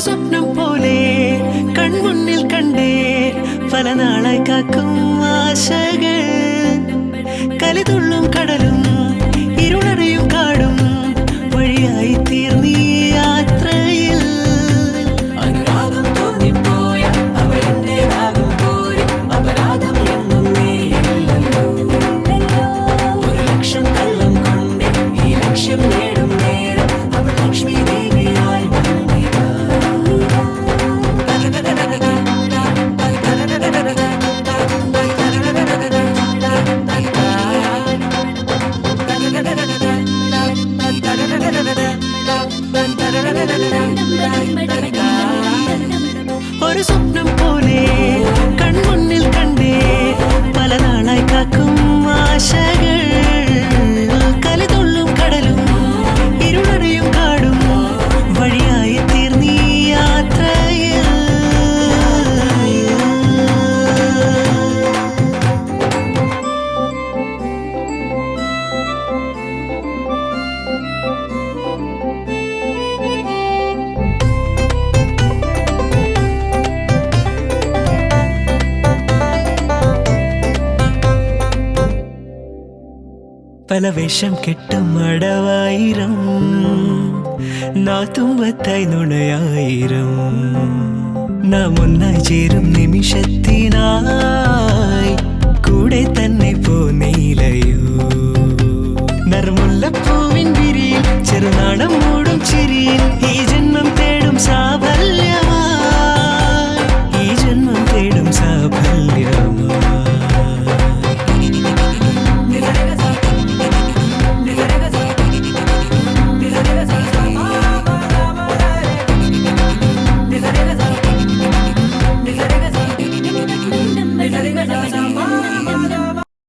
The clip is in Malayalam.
സ്വപ്നം പോലെ കൺമുന്നിൽ കണ്ടേ പല നാളായി കാക്കും ആശകൾ കലിതുള്ളും കടലും ഇരുളറിയും കാടും വഴിയായി തീർന്നീ യാത്രയിൽ അനുരാഗം തോന്നിപ്പോയ അവളെന്റേതാകും പോലും അപരാധം എന്നും നീയില്ലല്ലോ ഒരു ലക്ഷം കള്ളം കൊണ്ട് ഈ ലക്ഷ്യം നേടും നേരം അവൾ ലക്ഷ്മി ദേവിയായി ഒരു സ്വപ്നം പോലെ കൺമുന്നിൽ കണ്ടേ പല നാളായി കാക്കും ആശകൾ കലിതുള്ളും കടലും ഇരുളറിയും കാടും വഴിയായി തീർന്നീ യാത്രയിൽ പല വേഷം കെട്ടും അടവായിരം നാത്തുമ്പത്തായി നുണയായിരം നാം ഒന്നായി ചേരും നിമിഷത്തിനായി കൂടെ തന്നെ പോന്നീലയോ